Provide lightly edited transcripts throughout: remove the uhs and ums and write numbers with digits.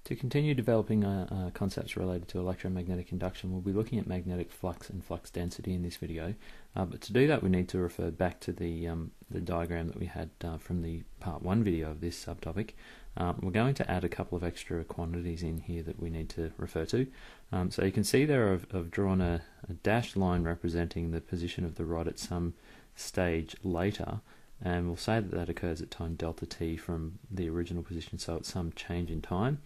To continue developing concepts related to electromagnetic induction, we'll be looking at magnetic flux and flux density in this video. But to do that, we need to refer back to the diagram that we had from the part 1 video of this subtopic. We're going to add a couple of extra quantities in here that we need to refer to. So you can see there I've drawn a dashed line representing the position of the rod at some stage later, and we'll say that that occurs at time delta t from the original position, so it's some change in time.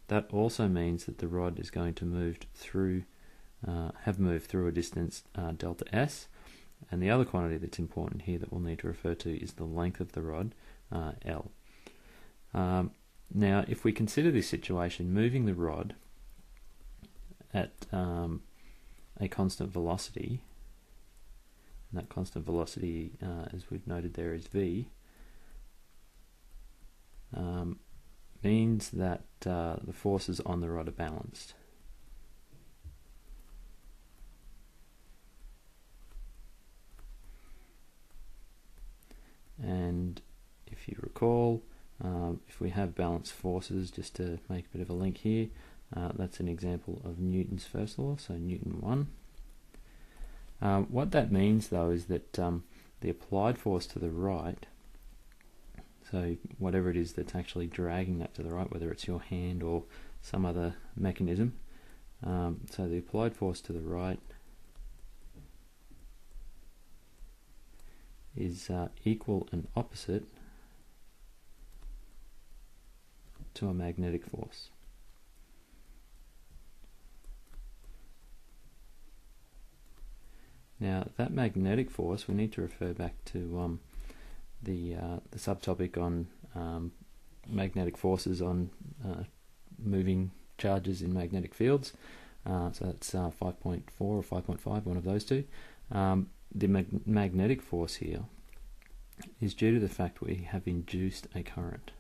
That also means that the rod is going to have moved through a distance delta s, and the other quantity that's important here that we'll need to refer to is the length of the rod, L. Now, if we consider this situation, moving the rod at a constant velocity, and that constant velocity, as we've noted there, is v, means that the forces on the rod are balanced. And if you recall, if we have balanced forces, just to make a bit of a link here, that's an example of Newton's first law, so Newton 1. What that means though is that the applied force to the right, so whatever it is that's actually dragging that to the right, whether it's your hand or some other mechanism, so the applied force to the right is equal and opposite to a magnetic force. Now, that magnetic force, we need to refer back to the subtopic on magnetic forces on moving charges in magnetic fields. So that's 5.4 or 5.5, one of those two. The magnetic force here is due to the fact we have induced a current.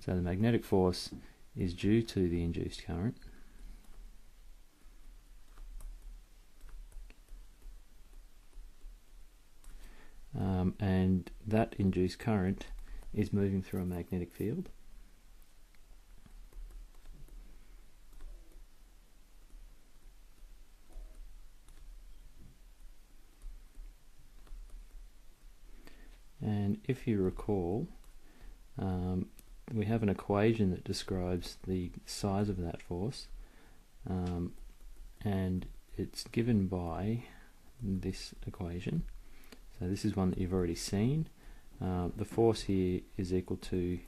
So the magnetic force is due to the induced current. And that induced current is moving through a magnetic field. And if you recall, we have an equation that describes the size of that force, and it's given by this equation. So this is one that you've already seen. The force here is equal to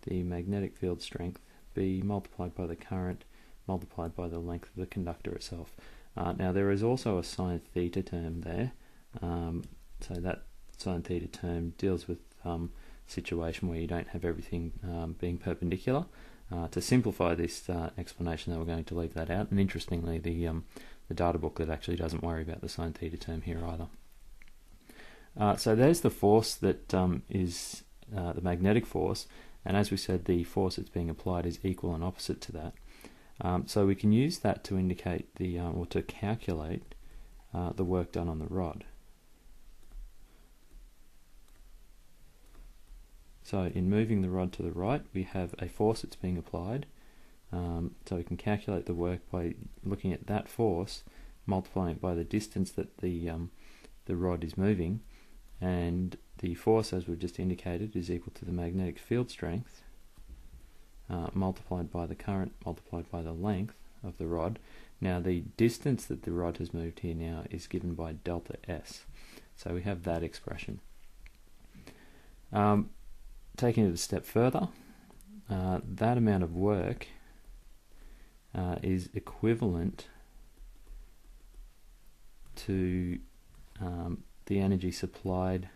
the magnetic field strength, B, multiplied by the current, multiplied by the length of the conductor itself. Now there is also a sine theta term there, so that sine theta term deals with situation where you don't have everything being perpendicular. To simplify this explanation, though, we're going to leave that out, and interestingly the data booklet actually doesn't worry about the sine theta term here either. So there's the force that is the magnetic force, and as we said, the force that's being applied is equal and opposite to that. So we can use that to indicate or to calculate the work done on the rod. So in moving the rod to the right, we have a force that's being applied. So we can calculate the work by looking at that force, multiplying it by the distance that the rod is moving, and the force, as we've just indicated, is equal to the magnetic field strength multiplied by the current multiplied by the length of the rod. Now the distance that the rod has moved here now is given by delta S. So we have that expression. Taking it a step further, that amount of work is equivalent to the energy supplied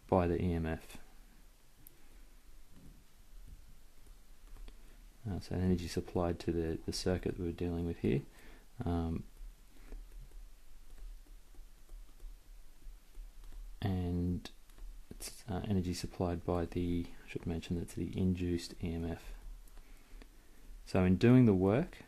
by the EMF. So energy supplied to the circuit we're dealing with here. And it's energy supplied by I should mention that's the induced EMF. So in doing the work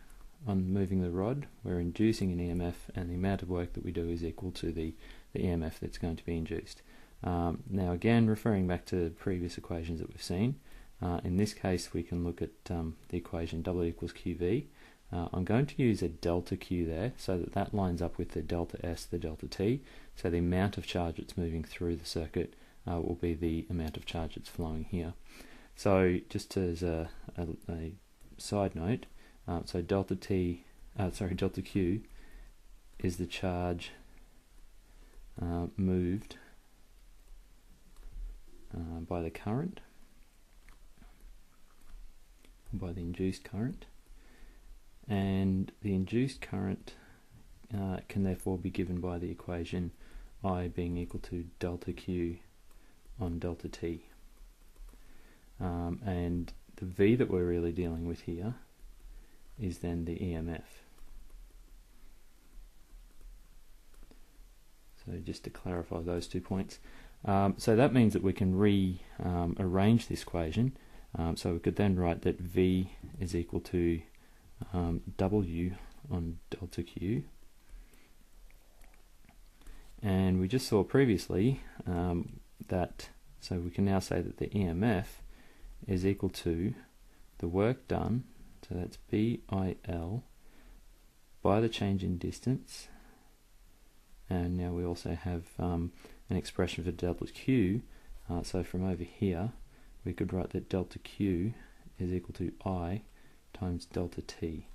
on moving the rod, we're inducing an EMF, and the amount of work that we do is equal to the EMF that's going to be induced. Now again, referring back to previous equations that we've seen, In this case we can look at the equation W equals QV. I'm going to use a delta Q there so that that lines up with the delta S, the delta T, so the amount of charge that's moving through the circuit will be the amount of charge that's flowing here. So just as a side note, so delta Q is the charge moved by the current, by the induced current, and the induced current can therefore be given by the equation I being equal to delta Q on delta T. And the V that we're really dealing with here is then the EMF. So just to clarify those 2 points. So that means that we can rearrange this equation. So we could then write that V is equal to W on delta Q. And we just saw previously so we can now say that the EMF is equal to the work done, so that's BIL, by the change in distance, and now we also have an expression for delta Q, so from over here we could write that delta Q is equal to I times delta T.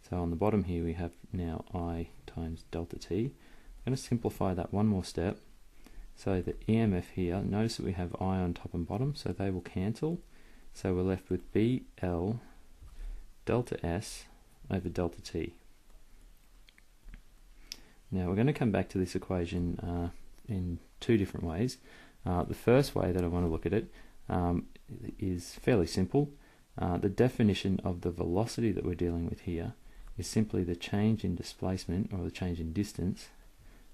So on the bottom here we have now I times delta T. I'm going to simplify that one more step. So the EMF here, notice that we have I on top and bottom, so they will cancel. So we're left with BL delta S over delta T. Now we're going to come back to this equation in two different ways. The first way that I want to look at it is fairly simple. The definition of the velocity that we're dealing with here is simply the change in displacement, or the change in distance,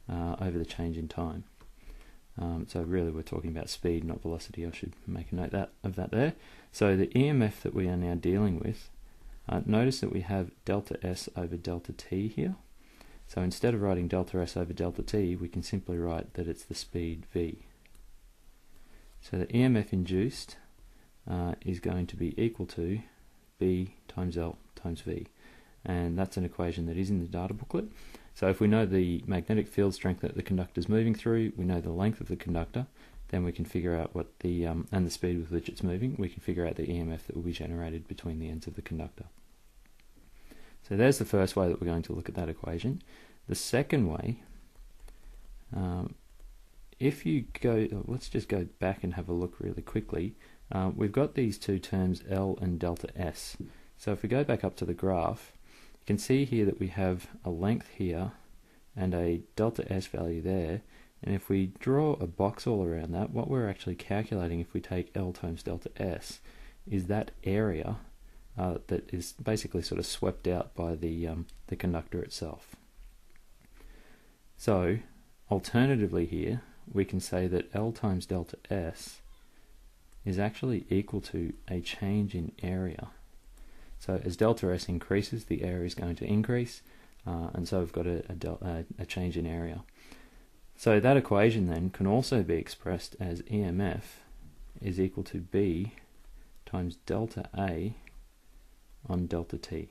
over the change in time. So really we're talking about speed, not velocity. I should make a note of that there. So the EMF that we are now dealing with, notice that we have delta S over delta T here. So instead of writing delta S over delta T, we can simply write that it's the speed V. So the EMF induced is going to be equal to B times L times V. And that's an equation that is in the data booklet. So if we know the magnetic field strength that the conductor is moving through, we know the length of the conductor, then we can figure out what the and the speed with which it's moving, we can figure out the EMF that will be generated between the ends of the conductor. So there's the first way that we're going to look at that equation. The second way, if you go, let's just go back and have a look really quickly. We've got these two terms L and delta S. So if we go back up to the graph, you can see here that we have a length here and a delta S value there, and if we draw a box all around that, what we're actually calculating if we take L times delta S is that area that is basically sort of swept out by the conductor itself. So alternatively here, we can say that L times delta S is actually equal to a change in area. So as delta S increases, the area is going to increase, and so we've got a change in area. So that equation then can also be expressed as EMF is equal to B times delta A on delta T.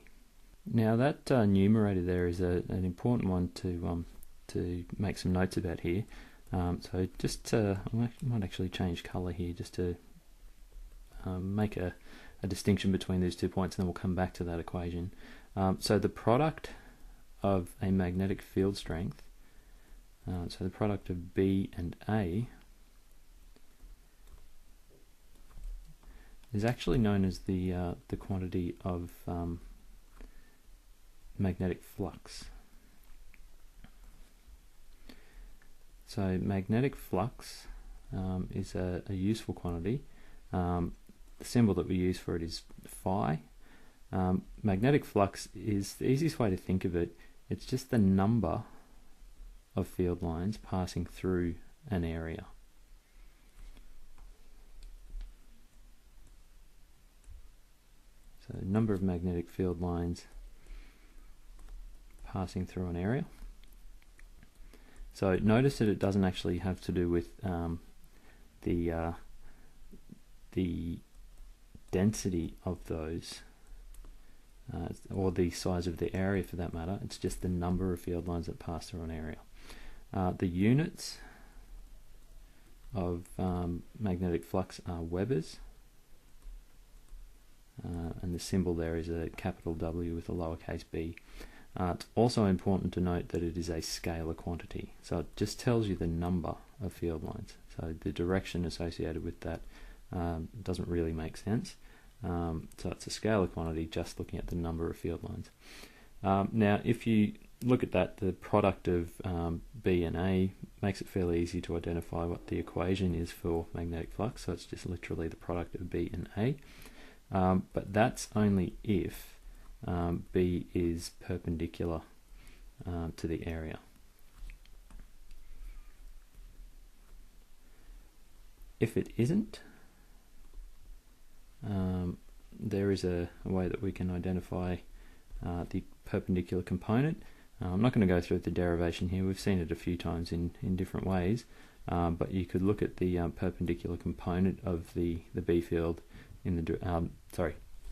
Now that numerator there is an important one to make some notes about here. So just I might actually change colour here just to make a distinction between these 2 points, and then we'll come back to that equation. So the product of a magnetic field strength, so the product of B and A, is actually known as the quantity of magnetic flux. So magnetic flux is a useful quantity. The symbol that we use for it is phi. Magnetic flux is the easiest way to think of it. It's just the number of field lines passing through an area. So number of magnetic field lines passing through an area. So notice that it doesn't actually have to do with the density of those, or the size of the area for that matter. It's just the number of field lines that pass through an area. The units of magnetic flux are Webers, and the symbol there is a capital W with a lowercase b. It's also important to note that it is a scalar quantity, so it just tells you the number of field lines. So the direction associated with that doesn't really make sense. So it's a scalar quantity just looking at the number of field lines. Now if you look at that, the product of B and A makes it fairly easy to identify what the equation is for magnetic flux, so it's just literally the product of B and A. But that's only if B is perpendicular to the area. If it isn't, there is a way that we can identify the perpendicular component. I'm not going to go through the derivation here, we've seen it a few times in different ways, but you could look at the perpendicular component of the B field in the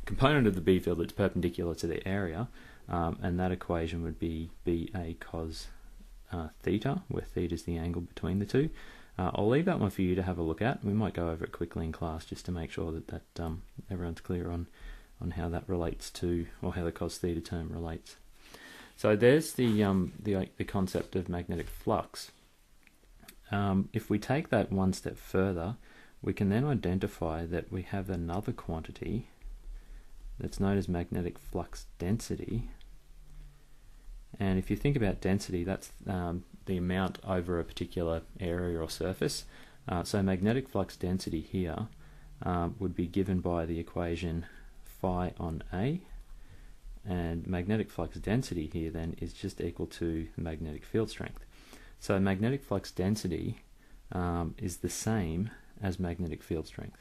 component of the B field that's perpendicular to the area, and that equation would be BA cos theta, where theta is the angle between the two. I'll leave that one for you to have a look at. We might go over it quickly in class just to make sure that everyone's clear on how that relates to, or how the cos theta term relates. So there's the concept of magnetic flux. If we take that one step further, we can then identify that we have another quantity that's known as magnetic flux density. And if you think about density, that's the amount over a particular area or surface. So magnetic flux density here would be given by the equation phi on A, and magnetic flux density here then is just equal to magnetic field strength. So magnetic flux density is the same as magnetic field strength.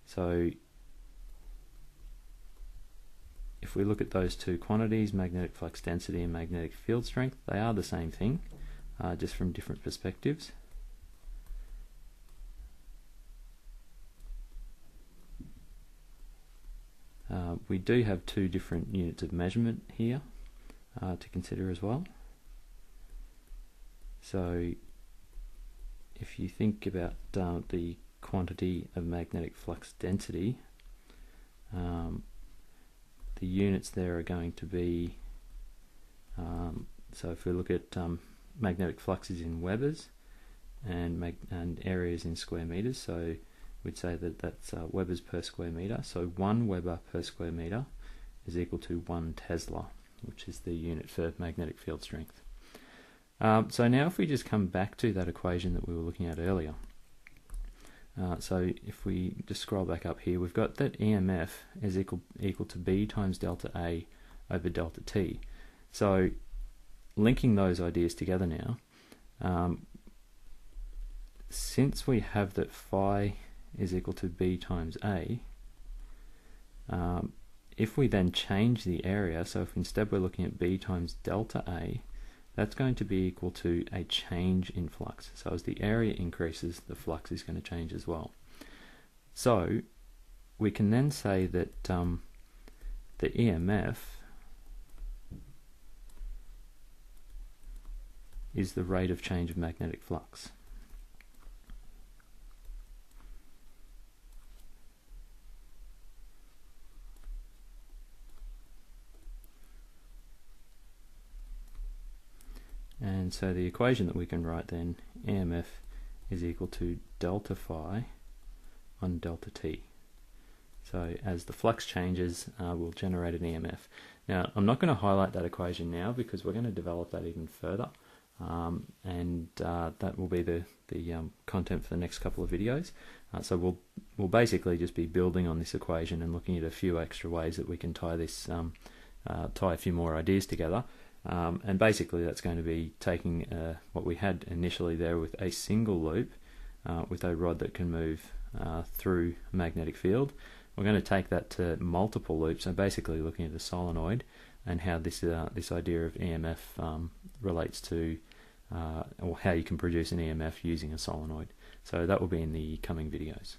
So if we look at those two quantities, magnetic flux density and magnetic field strength, they are the same thing, just from different perspectives. We do have two different units of measurement here to consider as well. So if you think about the quantity of magnetic flux density, the units there are going to be, so if we look at magnetic fluxes in Webers and areas in square meters, so we'd say that that's Webers per square meter. So 1 Weber per square meter is equal to 1 Tesla, which is the unit for magnetic field strength. So now if we just come back to that equation that we were looking at earlier, so if we just scroll back up here, we've got that EMF is equal to B times delta A over delta T. So linking those ideas together now, since we have that phi is equal to B times A, if we then change the area, so if instead we're looking at B times delta A, that's going to be equal to a change in flux. So as the area increases, the flux is going to change as well. So we can then say that the EMF is the rate of change of magnetic flux. And so the equation that we can write then, EMF is equal to delta phi on delta T. So as the flux changes, we'll generate an EMF. Now I'm not going to highlight that equation now because we're going to develop that even further, and that will be the content for the next couple of videos. So we'll basically just be building on this equation and looking at a few extra ways that we can tie this, tie a few more ideas together. And basically that's going to be taking what we had initially there with a single loop with a rod that can move through a magnetic field. We're going to take that to multiple loops, so basically looking at a solenoid and how this idea of EMF relates to, or how you can produce an EMF using a solenoid. So that will be in the coming videos.